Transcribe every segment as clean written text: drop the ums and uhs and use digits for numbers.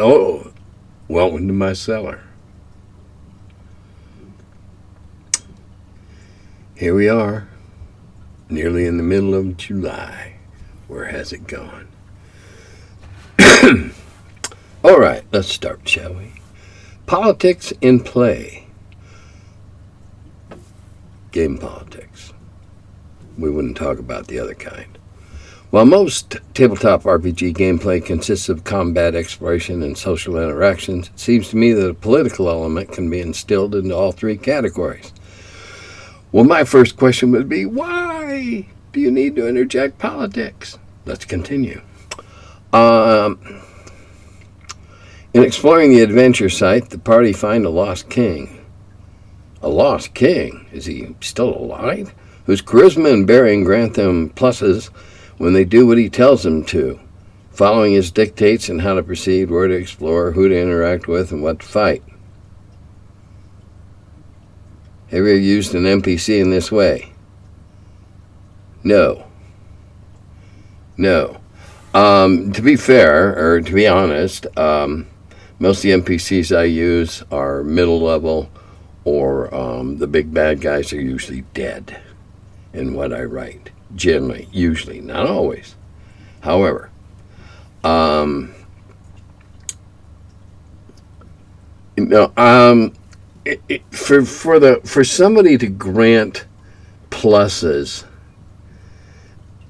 Oh, welcome to my cellar. Here we are, nearly in the middle of July. Where has it gone? All right, let's start, shall we? Politics in play. Game politics. We wouldn't talk about the other kind. While most tabletop RPG gameplay consists of combat, exploration, and social interactions, it seems to me that a political element can be instilled into all three categories. Well, my first question would be, why do you need to interject politics? Let's continue. In exploring the adventure site, the party find a lost king. A lost king? Is he still alive? Whose charisma and bearing grant them pluses when they do what he tells them to, following his dictates on how to proceed, where to explore, who to interact with, and what to fight. Have you ever used an NPC in this way? No. To be fair, or to be honest, most of the NPCs I use are middle level, or the big bad guys are usually dead in what I write. Generally, usually, not always. However, for somebody to grant pluses,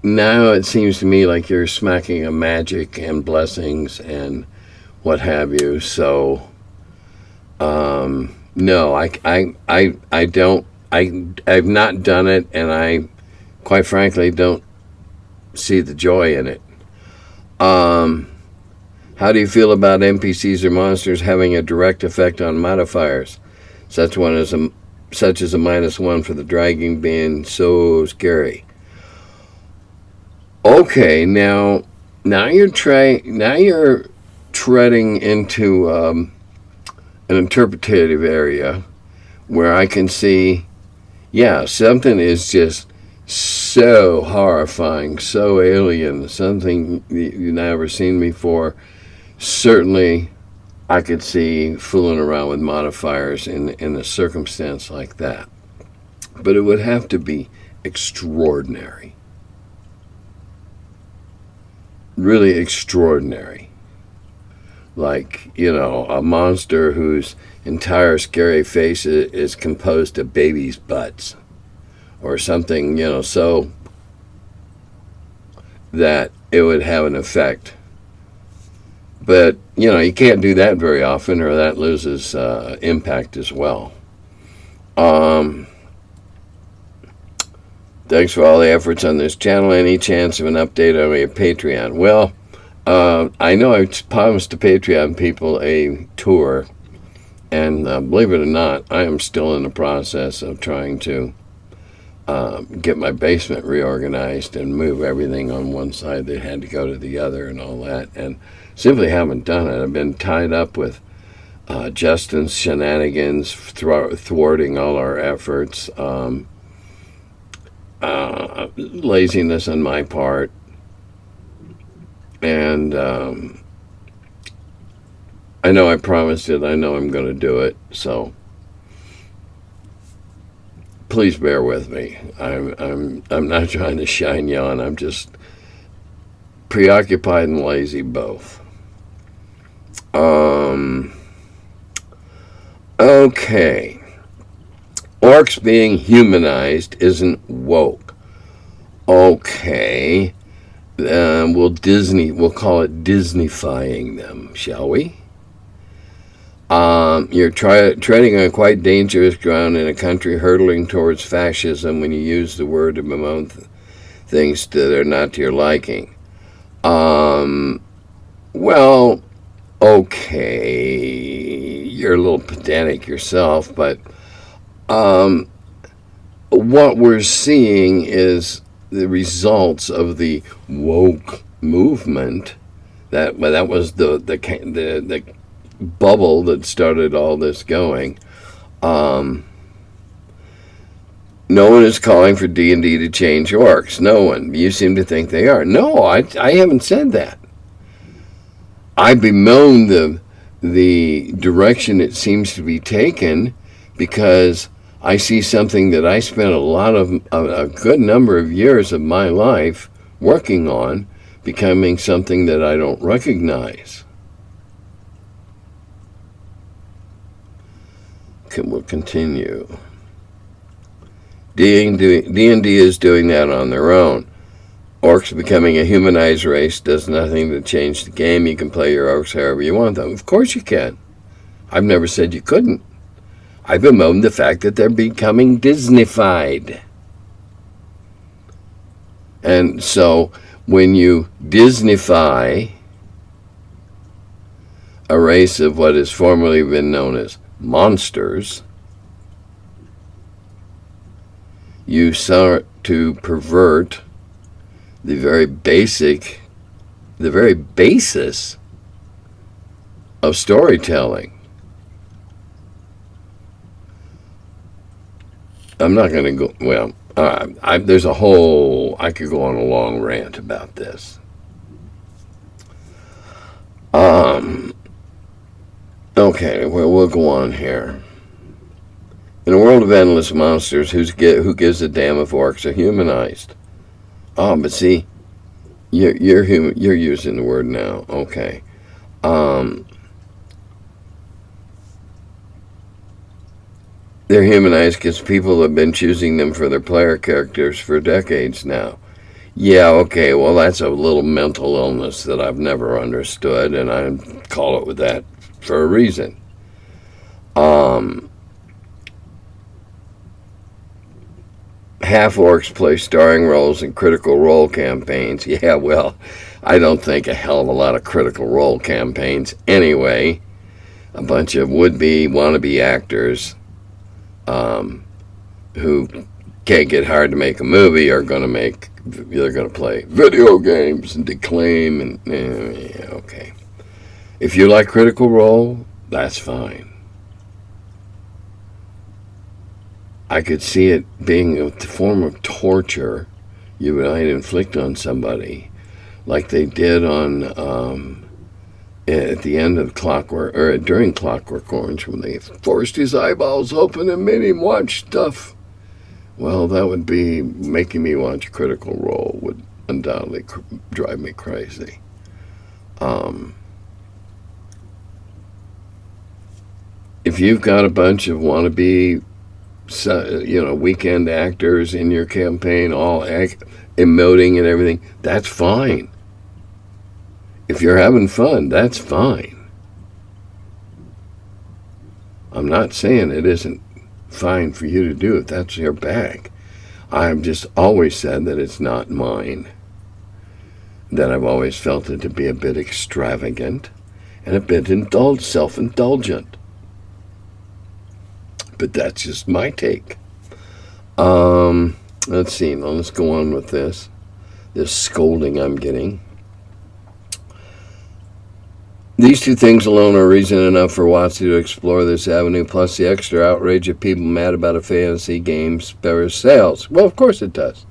now it seems to me like you're smacking a magic and blessings and what have you. So, no, I don't. I've not done it, and I, quite frankly, don't see the joy in it. How do you feel about NPCs or monsters having a direct effect on modifiers, such as a -1 for the dragging being so scary? Okay, now you're treading into an interpretative area where I can see, yeah, something is just so horrifying, so alien, something you've never seen before. Certainly, I could see fooling around with modifiers in a circumstance like that. But it would have to be extraordinary. Really extraordinary. Like, a monster whose entire scary face is composed of babies' butts. Or something, so that it would have an effect. But, you can't do that very often, or that loses impact as well. Thanks for all the efforts on this channel. Any chance of an update on your Patreon? Well, I know I promised the Patreon people a tour, and believe it or not, I am still in the process of trying to get my basement reorganized and move everything on one side that had to go to the other and all that, and simply haven't done it. I've been tied up with Justin's shenanigans, thwarting all our efforts, laziness on my part, and I know I promised it. I know I'm going to do it, so please bear with me. I'm not trying to shine you on. I'm just preoccupied and lazy both. Okay. Orcs being humanized isn't woke. Okay. We'll call it Disneyfying them, shall we? You're treading on quite dangerous ground in a country hurtling towards fascism when you use the word to bemoan things that are not to your liking. Well, okay, you're a little pedantic yourself, but what we're seeing is the results of the woke movement. That was the bubble that started all this going. No one is calling for D&D to change orcs. No one. You seem to think they are. No, I haven't said that. I bemoan the direction it seems to be taken, because I see something that I spent a good number of years of my life working on becoming something that I don't recognize. Okay, we'll continue. D&D is doing that on their own. Orcs becoming a humanized race does nothing to change the game. You can play your orcs however you want them. Of course you can. I've never said you couldn't. I've bemoaned the fact that they're becoming Disneyfied. And so when you Disneyfy a race of what has formerly been known as monsters, you start to pervert the very basis of storytelling. I'm not going to go, well, there's a whole, I could go on a long rant about this. Okay, well, we'll go on here. In a world of endless monsters, who gives a damn if orcs are humanized? Oh, but see, you're using the word now. Okay. They're humanized because people have been choosing them for their player characters for decades now. Yeah, okay, well, that's a little mental illness that I've never understood, and I call it with that for a reason. Half orcs play starring roles in critical role campaigns. Yeah, well, I don't think a hell of a lot of critical role campaigns anyway. A bunch of would-be, wannabe actors who can't get hired to make a movie are going to play video games and declaim and yeah, okay. If you like critical role, that's fine. I could see it being a form of torture you might inflict on somebody, like they did on at the end of Clockwork, or during Clockwork Orange, when they forced his eyeballs open and made him watch stuff. Well, that would be making me watch Critical Role, would undoubtedly drive me crazy. If you've got a bunch of wannabe, weekend actors in your campaign, all emoting and everything, that's fine. If you're having fun, that's fine. I'm not saying it isn't fine for you to do if that's your bag. I've just always said that it's not mine. That I've always felt it to be a bit extravagant and a bit self-indulgent. But that's just my take. Let's see. Now let's go on with this scolding I'm getting. These two things alone are reason enough for WotC to explore this avenue, plus the extra outrage of people mad about a fantasy game spurs sales. Well, of course it does.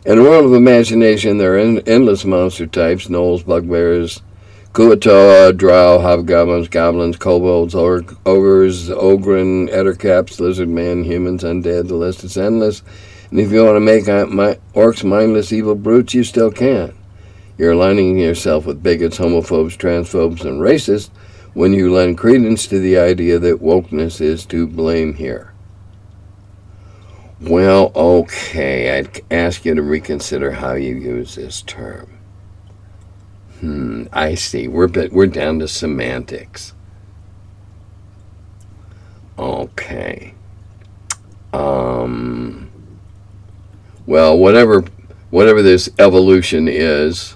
In a world of imagination, there are endless monster types: gnolls, bugbears, Kuatoa, drow, hobgoblins, goblins, kobolds, ogres, ogren, ettercaps, lizard men, humans, undead. The list is endless. And if you want to make orcs mindless evil brutes, you still can. You're aligning yourself with bigots, homophobes, transphobes, and racists when you lend credence to the idea that wokeness is to blame here. Well, okay, I'd ask you to reconsider how you use this term. I see. We're down to semantics. Okay. Well, whatever this evolution is,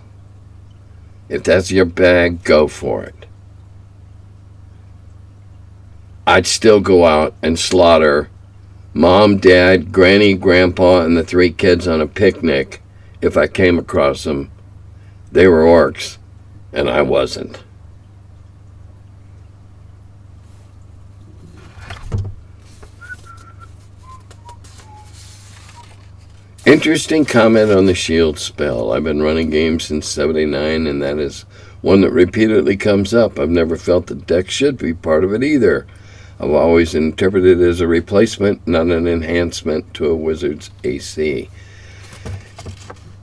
if that's your bag, go for it. I'd still go out and slaughter Mom, Dad, Granny, Grandpa, and the 3 kids on a picnic if I came across them. They were orcs, and I wasn't. Interesting comment on the shield spell. I've been running games since '79, and that is one that repeatedly comes up. I've never felt the deck should be part of it either. I've always interpreted it as a replacement, not an enhancement to a wizard's AC.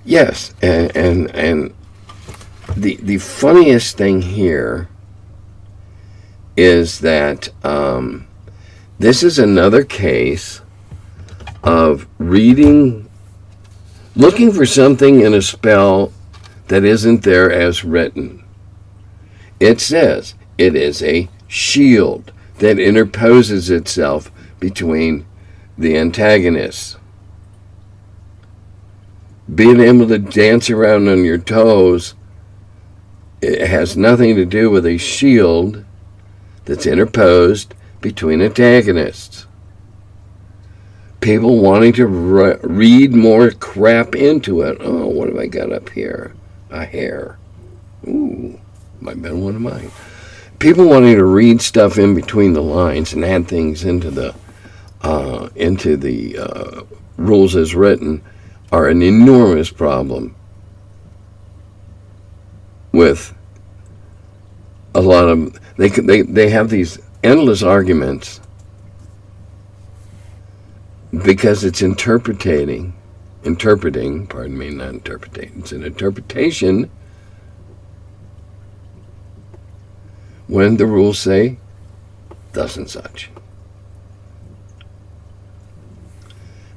Yes, and the funniest thing here is that this is another case of looking for something in a spell that isn't there as written. It says it is a shield that interposes itself between the antagonists. Being able to dance around on your toes, it has nothing to do with a shield that's interposed between antagonists. People wanting to read more crap into it. Oh, what have I got up here? A hair. Ooh, might have been one of mine. People wanting to read stuff in between the lines and add things into the rules as written are an enormous problem with a lot of they have these endless arguments because it's interpreting, pardon me, not interpreting, it's an interpretation when the rules say thus and such.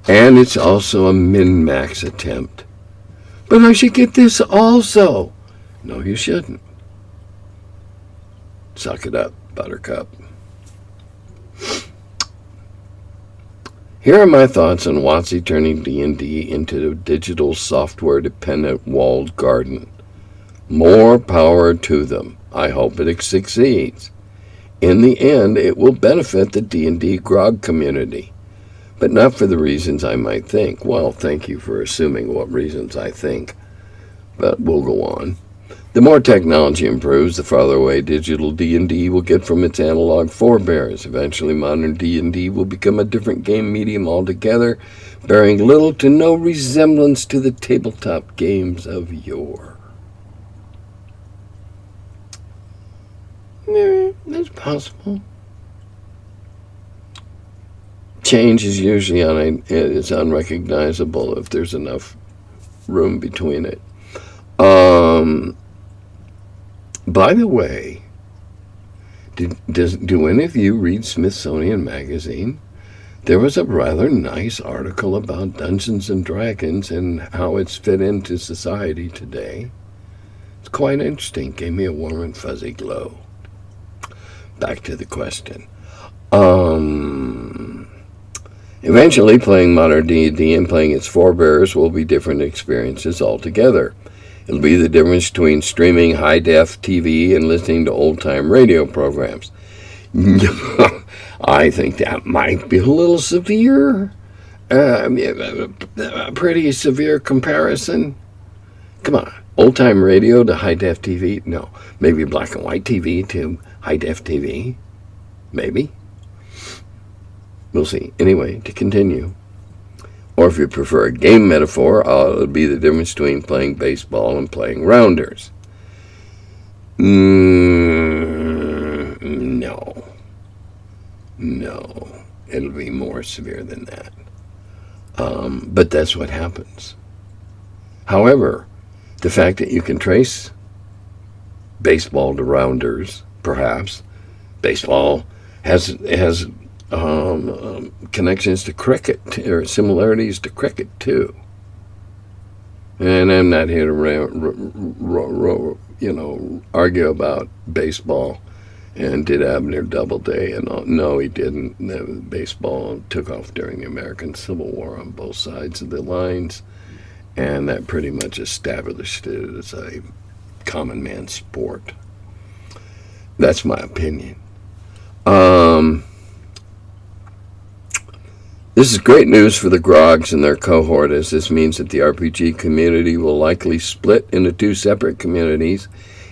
And it's also a min-max attempt. But I should get this also. No, you shouldn't. Suck it up, Buttercup. Here are my thoughts on WotC turning D&D into a digital software-dependent walled garden. More power to them. I hope it succeeds. In the end, it will benefit the D&D grog community, but not for the reasons I might think. Well, thank you for assuming what reasons I think, but we'll go on. The more technology improves, the farther away digital D&D will get from its analog forebears. Eventually, modern D&D will become a different game medium altogether, bearing little to no resemblance to the tabletop games of yore. That's possible. Change is usually unrecognizable if there's enough room between it. By the way, do any of you read Smithsonian Magazine? There was a rather nice article about Dungeons and Dragons and how it's fit into society today. It's quite interesting. Gave me a warm and fuzzy glow. Back to the question. Eventually, playing modern D&D and playing its forebears will be different experiences altogether. It'll be the difference between streaming high-def TV and listening to old-time radio programs. I think that might be a little severe. A pretty severe comparison. Come on. Old-time radio to high-def TV? No. Maybe black and white TV to high-def TV? Maybe. We'll see. Anyway, to continue. Or if you prefer a game metaphor, it'll be the difference between playing baseball and playing rounders. No. It'll be more severe than that. But that's what happens. However, the fact that you can trace baseball to rounders, perhaps, baseball has connections to cricket, or similarities to cricket too. And I'm not here to argue about baseball and did Abner Doubleday and all. No, he didn't. Baseball took off during the American Civil War on both sides of the lines, and that pretty much established it as a common man sport. That's my opinion. This is great news for the Grogs and their cohort, as this means that the RPG community will likely split into two separate communities,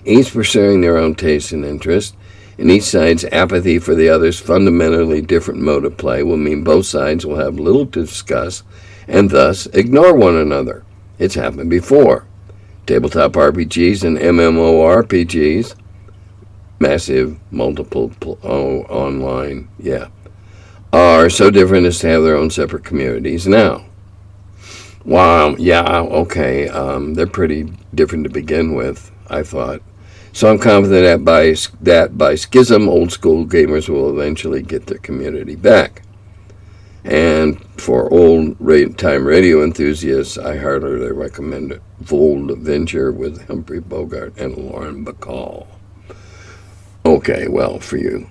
each pursuing their own tastes and interests, and each side's apathy for the other's fundamentally different mode of play will mean both sides will have little to discuss and thus ignore one another. It's happened before. Tabletop RPGs and MMORPGs, massive multiple online, are so different as to have their own separate communities now. Wow, yeah, okay, they're pretty different to begin with, I thought. So I'm confident that by schism, old school gamers will eventually get their community back. And for old time radio enthusiasts, I heartily recommend it. Bold Venture with Humphrey Bogart and Lauren Bacall. Okay, well, for you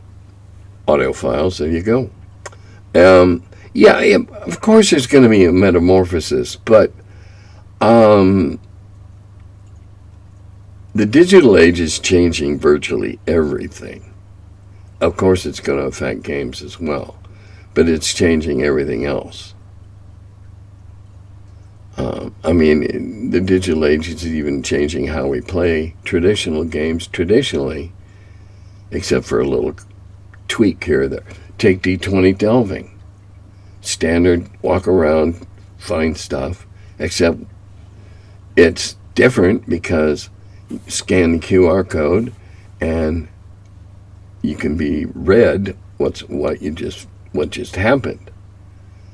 audiophiles, there you go. Of course there's going to be a metamorphosis, but the digital age is changing virtually everything. Of course it's going to affect games as well, but it's changing everything else. The digital age is even changing how we play traditional games traditionally, except for a little tweak here or there. Take D20 delving. Standard, walk around, find stuff, except it's different because you scan the QR code and you can be read what just happened.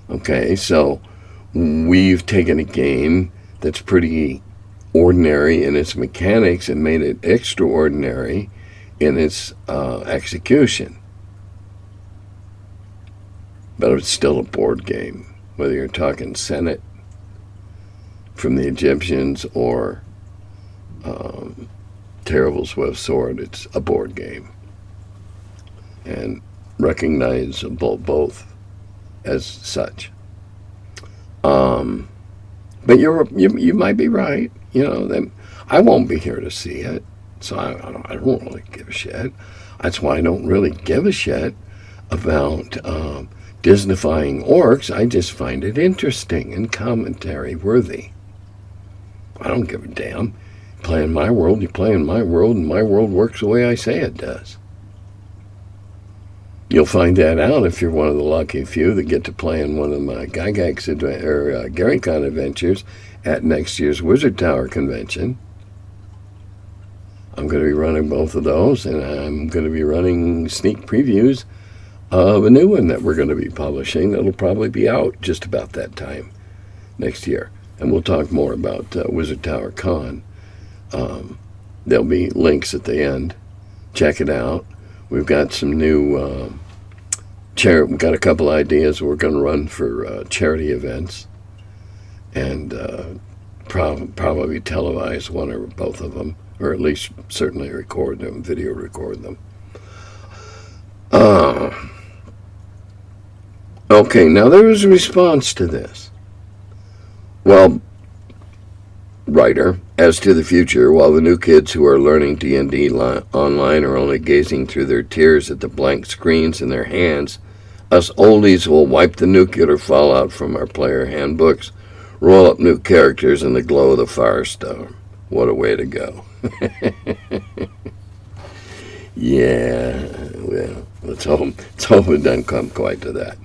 Okay, so we've taken a game that's pretty ordinary in its mechanics and made it extraordinary in its execution. But it's still a board game, whether you're talking Senate from the Egyptians or Terrible Swift Sword. It's a board game, and recognizable both as such. But you might be right. I won't be here to see it, so I don't really give a shit. That's why I don't really give a shit about Disneyfying orcs. I just find it interesting and commentary worthy. I don't give a damn. You play in my world, you play in my world, and my world works the way I say it does. You'll find that out if you're one of the lucky few that get to play in one of my Gygax or GaryCon adventures at next year's Wizard Tower convention. I'm going to be running both of those, and I'm going to be running sneak previews of a new one that we're going to be publishing that'll probably be out just about that time next year. And we'll talk more about Wizard Tower Con. There'll be links at the end. Check it out. We've got some new we've got a couple ideas we're going to run for charity events, and probably televise one or both of them, or at least certainly record them, video record them. Okay, now there was a response to this. Well, writer, as to the future, while the new kids who are learning D&D online are only gazing through their tears at the blank screens in their hands, us oldies will wipe the nuclear fallout from our player handbooks, roll up new characters in the glow of the firestorm. What a way to go. Yeah, well, let's hope it doesn't come quite to that.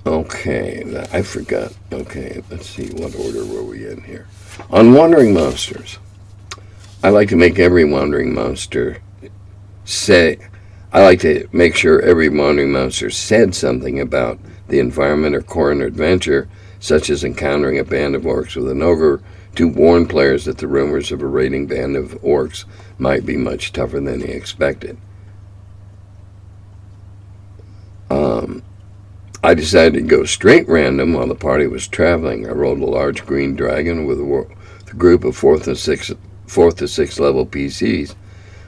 Okay, I forgot. Okay, let's see, what order were we in here? On Wandering Monsters. I like to make every Wandering Monster I like to make sure every Wandering Monster said something about the environment or core and adventure, such as encountering a band of orcs with an ogre, to warn players that the rumors of a raiding band of orcs might be much tougher than they expected. I decided to go straight random while the party was traveling. I rolled a large green dragon with a group of 4th to 6th level PCs.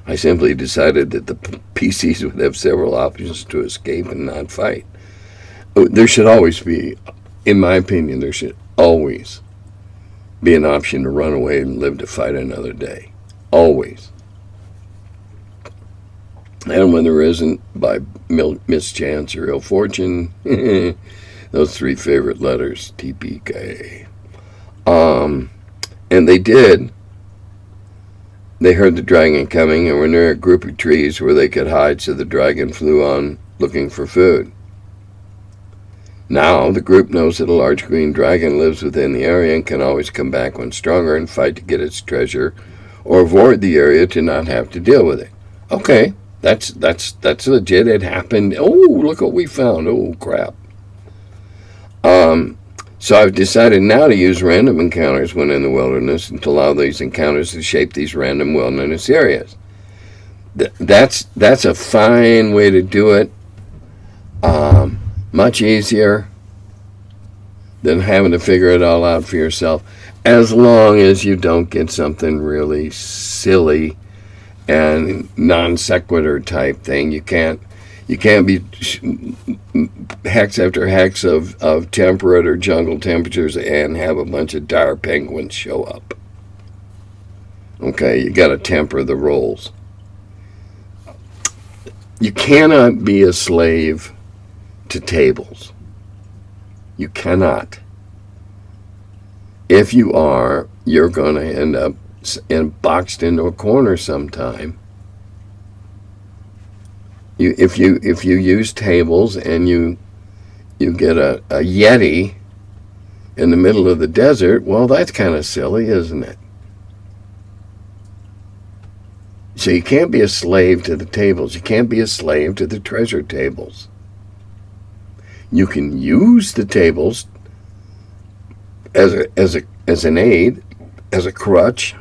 I simply decided that the PCs would have several options to escape and not fight. There should always be, in my opinion, there should always be an option to run away and live to fight another day. Always. And when there isn't, by mischance or ill fortune, those 3 favorite letters, TPK. And they did. They heard the dragon coming and were near a group of trees where they could hide, so the dragon flew on looking for food. Now, the group knows that a large green dragon lives within the area and can always come back when stronger and fight to get its treasure or avoid the area to not have to deal with it. Okay, that's legit. It happened. Oh, look what we found. Oh, crap. So I've decided now to use random encounters when in the wilderness and to allow these encounters to shape these random wilderness areas. That's a fine way to do it. Much easier than having to figure it all out for yourself, as long as you don't get something really silly and non sequitur type thing. You can't be hex after hex of temperate or jungle temperatures and have a bunch of dire penguins show up. Okay, you got to temper the roles. You cannot be a slave to tables. You cannot. If you are, you're going to end up boxed into a corner sometime. If you use tables and you get a Yeti in the middle of the desert, well, that's kind of silly, isn't it? So you can't be a slave to the tables. You can't be a slave to the treasure tables. You can use the tables as an aid, as a crutch,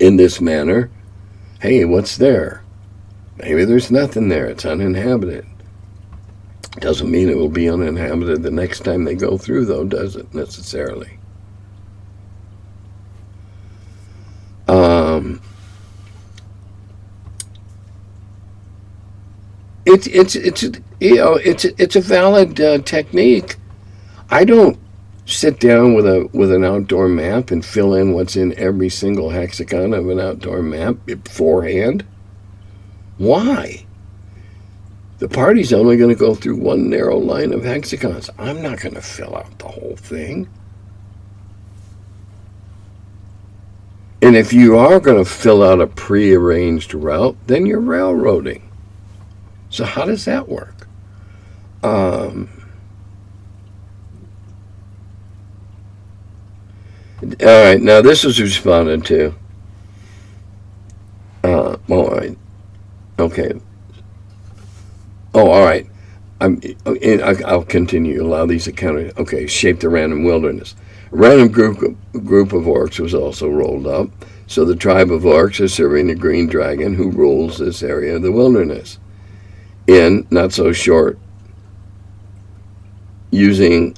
in this manner. Hey, what's there? Maybe there's nothing there. It's uninhabited. Doesn't mean it will be uninhabited the next time they go through, though, does it, necessarily? It's a valid technique. I don't sit down with an outdoor map and fill in what's in every single hexagon of an outdoor map beforehand. Why? The party's only going to go through one narrow line of hexagons. I'm not going to fill out the whole thing. And if you are going to fill out a prearranged route, then you're railroading. So how does that work? All right, now this was responded to. All right. Okay. Oh, all right. I'll continue. Allow these encounters. Okay, shape the random wilderness. A random group of orcs was also rolled up. So the tribe of orcs is serving the green dragon who rules this area of the wilderness. In not so short, using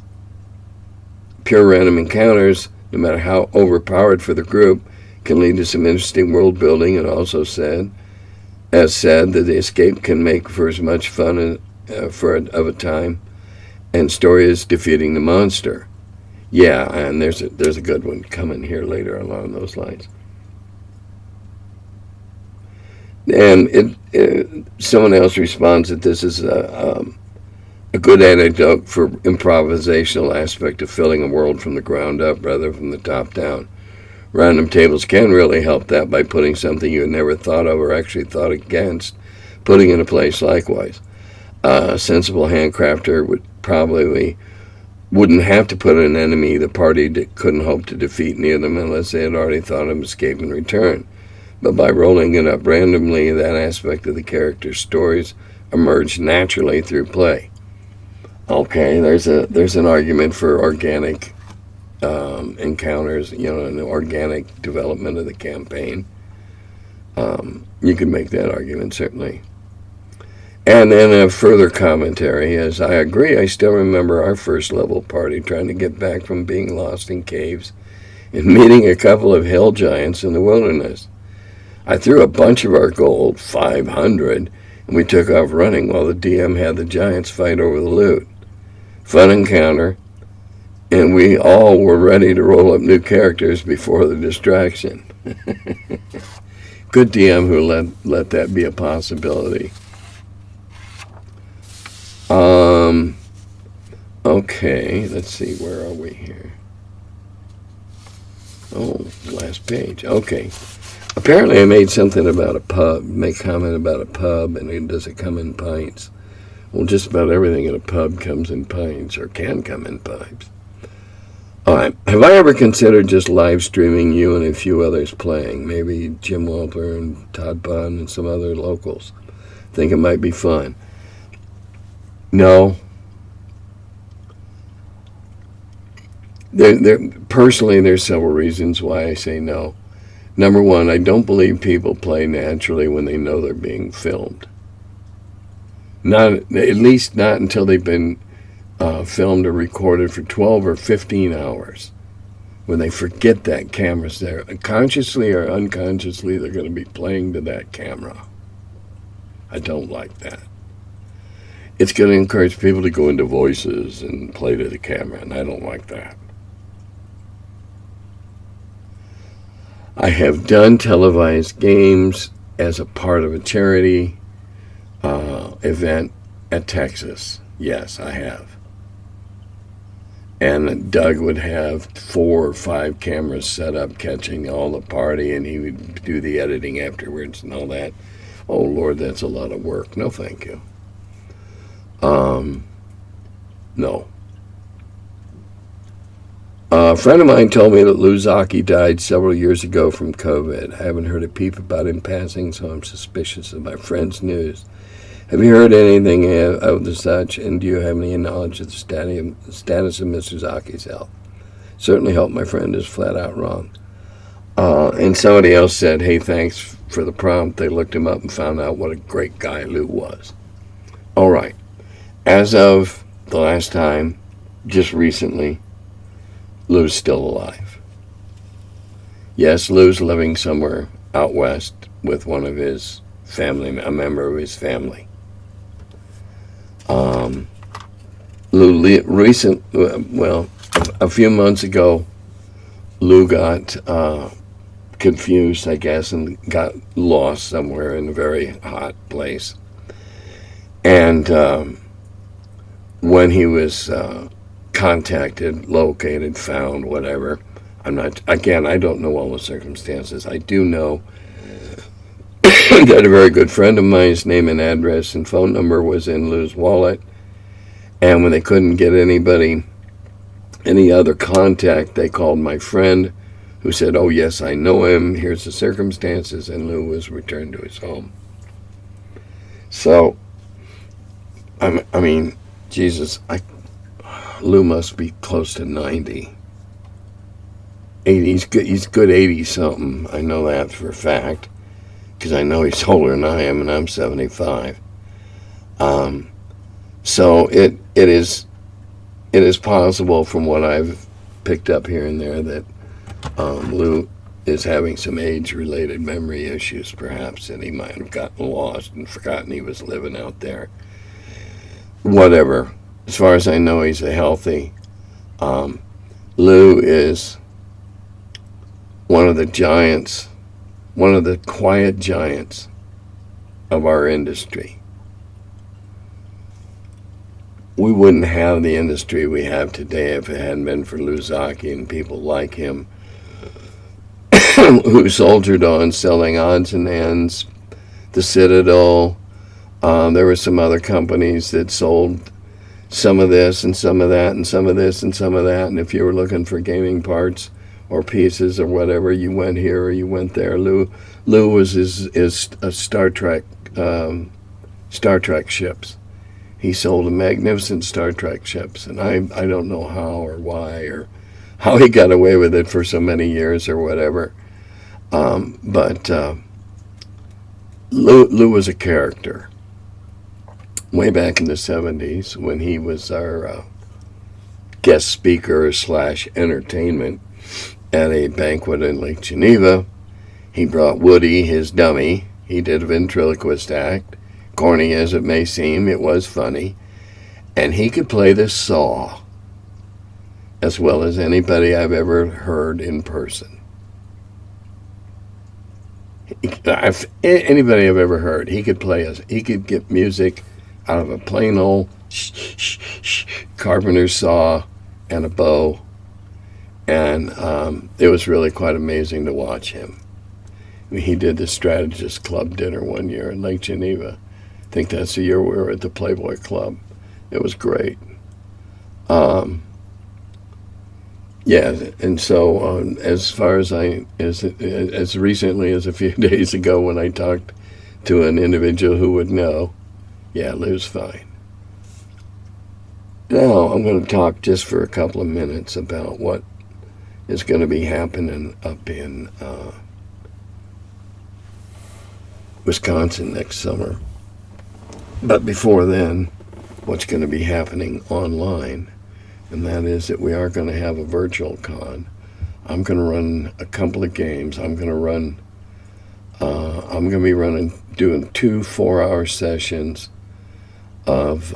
pure random encounters, no matter how overpowered for the group, can lead to some interesting world building. And also said that the escape can make for as much fun of a time, and story is defeating the monster. Yeah, and there's a good one coming here later along those lines. And someone else responds that this is a good anecdote for improvisational aspect of filling a world from the ground up rather from the top down. Random tables can really help that by putting something you had never thought of or actually thought against, putting in a place likewise. A sensible handcrafter wouldn't have to put an enemy the party couldn't hope to defeat near them unless they had already thought of escape and return. But by rolling it up randomly, that aspect of the character's stories emerged naturally through play. Okay, there's an argument for organic encounters, an organic development of the campaign. You can make that argument, certainly. And then a further commentary is, I agree, I still remember our first level party trying to get back from being lost in caves and meeting a couple of hill giants in the wilderness. I threw a bunch of our gold, 500, and we took off running while the DM had the giants fight over the loot. Fun encounter, and we all were ready to roll up new characters before the distraction. Good DM who let that be a possibility. Okay, let's see, where are we here? Oh, last page. Okay. Apparently I made something about a pub, make comment about a pub, and does it come in pints? Well, just about everything in a pub comes in pints, or can come in pipes. All right. Have I ever considered just live streaming you and a few others playing? Maybe Jim Walter and Todd Bunn and some other locals. Think it might be fun. No. Personally, there's several reasons why I say no. Number one, I don't believe people play naturally when they know they're being filmed. At least not until they've been filmed or recorded for 12 or 15 hours. When they forget that camera's there. Consciously or unconsciously, they're going to be playing to that camera. I don't like that. It's going to encourage people to go into voices and play to the camera, and I don't like that. I have done televised games as a part of a charity event at Texas. Yes, I have. And Doug would have 4 or 5 cameras set up catching all the party, and he would do the editing afterwards and all that. Oh, Lord, that's a lot of work. No, thank you. No. A friend of mine told me that Lou Zocchi died several years ago from COVID. I haven't heard a peep about him passing, so I'm suspicious of my friend's news. Have you heard anything of the such, and do you have any knowledge of the status of Mr. Zocchi's health? Certainly hope my friend is flat out wrong. And somebody else said, hey, thanks for the prompt. They looked him up and found out what a great guy Lou was. All right. As of the last time, just recently, Lou's still alive. Yes, Lou's living somewhere out west with one of his family, a member of his family. A few months ago, Lou got confused, I guess, and got lost somewhere in a very hot place. And when he was contacted, located, found, whatever, I don't know all the circumstances. I do know that a very good friend of mine's name and address and phone number was in Lou's wallet. And when they couldn't get any other contact, they called my friend, who said, oh, yes, I know him. Here's the circumstances. And Lou was returned to his home. So, I mean, Jesus, Lou must be close to 90. 80, he's good 80-something. I know that for a fact, because I know he's older than I am, and I'm 75. So it is possible, from what I've picked up here and there, that Lou is having some age-related memory issues, perhaps, that he might have gotten lost and forgotten he was living out there. Whatever. As far as I know, he's a healthy. Lou is one of the giants, one of the quiet giants of our industry. We wouldn't have the industry we have today if it hadn't been for Lou Zocchi and people like him who soldiered on, selling odds and ends, the Citadel. There were some other companies that sold some of this and some of that and some of this and some of that. And if you were looking for gaming parts or pieces or whatever, you went here or you went there. Lou was his Star Trek ships. He sold a magnificent Star Trek ships, and I don't know how or why or how he got away with it for so many years or whatever. But Lou was a character. Way back in the 70s, when he was our guest speaker / entertainment at a banquet in Lake Geneva, he brought Woody, his dummy. He did a ventriloquist act. Corny as it may seem, it was funny. And he could play the saw as well as anybody I've ever heard in person. Anybody I've ever heard, he could get music out of a plain old carpenter's saw and a bow. And it was really quite amazing to watch him. He did the Strategist Club dinner one year in Lake Geneva. think that's the year we were at the Playboy Club. It was great. Yeah, and so as far as as recently as a few days ago when I talked to an individual who would know, yeah, Lou's fine. Now I'm going to talk just for a couple of minutes about what is going to be happening up in Wisconsin next summer. But before then, what's going to be happening online, and that is that we are going to have a virtual con. I'm going to run a couple of games. I'm going to be doing 2 4-hour sessions of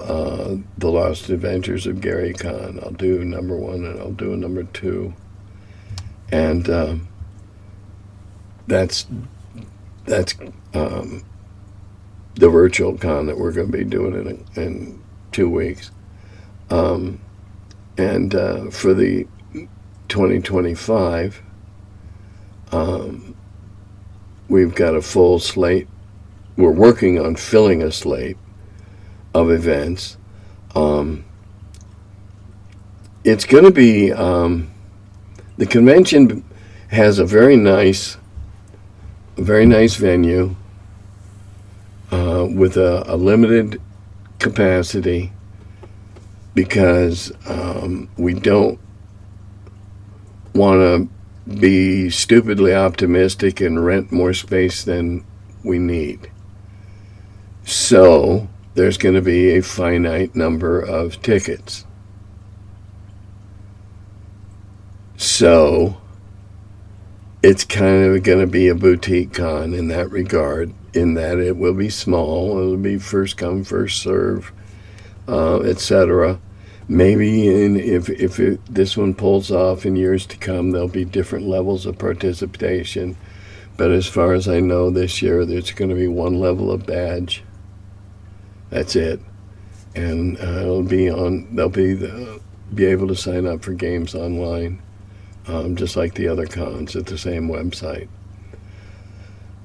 The Lost Adventures of Gary Con. I'll do number 1 and I'll do a number 2. And that's the virtual con that we're going to be doing in 2 weeks. And for the 2025, we've got a full slate. We're working on filling a slate of events. It's going to be, the convention has a very nice venue with a limited capacity, because we don't want to be stupidly optimistic and rent more space than we need. So there's going to be a finite number of tickets. So it's kind of going to be a boutique con in that regard, in that it will be small, it'll be first come, first serve, etc. Maybe if this one pulls off in years to come, there'll be different levels of participation. But as far as I know, this year there's going to be 1 level of badge. That's it, and they'll be able to sign up for games online, just like the other cons at the same website.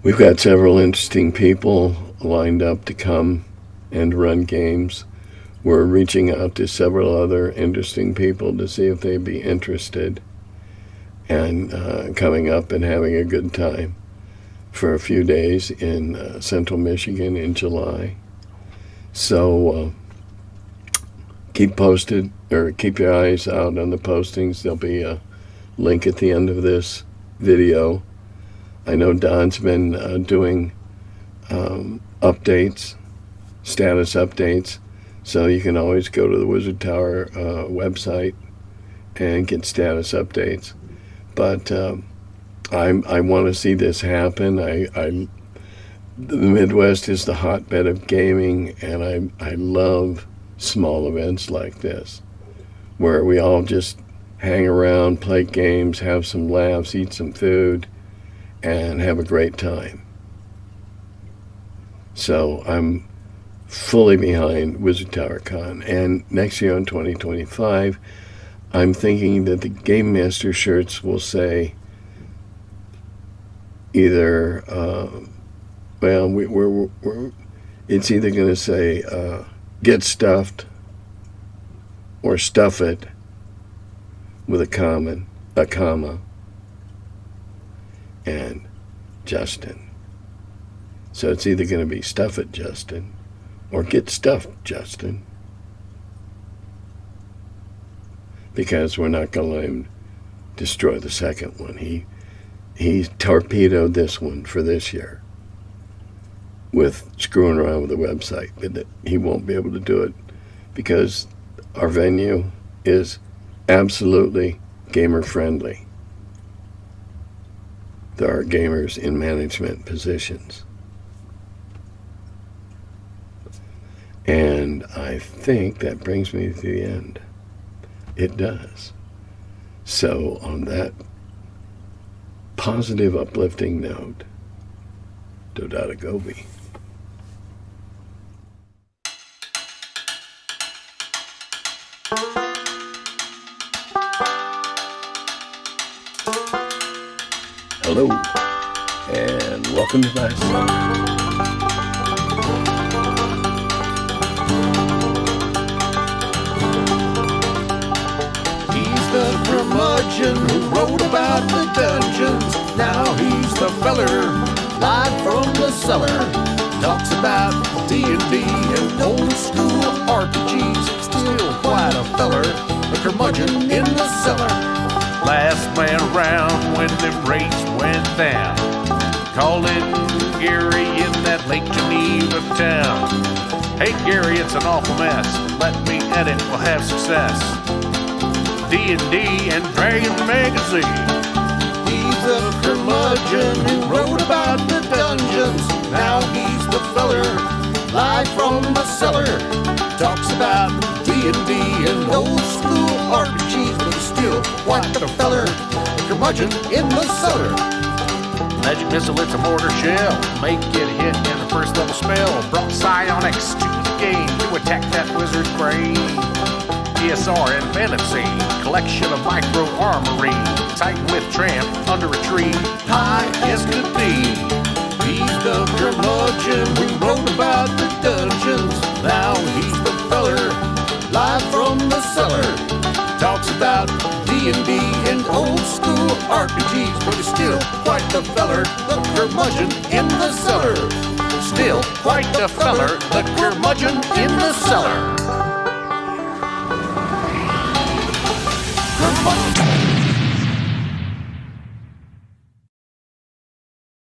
We've got several interesting people lined up to come and run games. We're reaching out to several other interesting people to see if they'd be interested and coming up and having a good time for a few days in central Michigan in July. So keep your eyes out on the postings. There'll be a link at the end of this video. I know Don's been doing updates, status updates, so you can always go to the Wizard Tower website and get status updates. But I want to see this happen. The Midwest is the hotbed of gaming, and I love small events like this, where we all just hang around, play games, have some laughs, eat some food, and have a great time. So I'm fully behind Wizard Tower Con. And next year in 2025, I'm thinking that the Game Master shirts will say either, it's either going to say get stuffed or stuff it with a comma, and Justin. So it's either going to be stuff it, Justin, or get stuffed, Justin. Because we're not going to let him destroy the second one. He torpedoed this one for this year with screwing around with the website, but he won't be able to do it because our venue is absolutely gamer friendly. There are gamers in management positions. And I think that brings me to the end. It does. So on that positive, uplifting note, Dodata Gobi. Hello, and welcome to my summer. he's the feller, live from the cellar. Talks about D&D and old school RPGs. Still quite a feller, the curmudgeon in the cellar. Last man around when them rates went down. Calling Gary in that Lake Geneva town. Hey Gary, it's an awful mess. Let me edit, we'll have success. D&D and Dragon Magazine. He's the curmudgeon who wrote about the dungeons. Now he's the feller, live from the cellar. Talks about D&D and old school RPGs, but he's still quite the feller, the curmudgeon in the cellar. Magic missile, it's a mortar shell. Make it hit in the first level spell. Brought psionics to the game to attack that wizard's brain. DSR and fantasy, collection of micro armory. Titan with tramp under a tree, high as could be. He's the curmudgeon who wrote about the dungeons. Now he's the feller, live from the cellar. Talks about D&D and old school RPGs, but he's still quite the feller, the curmudgeon in the cellar. Still quite the feller, the curmudgeon in the cellar. Curmudgeon.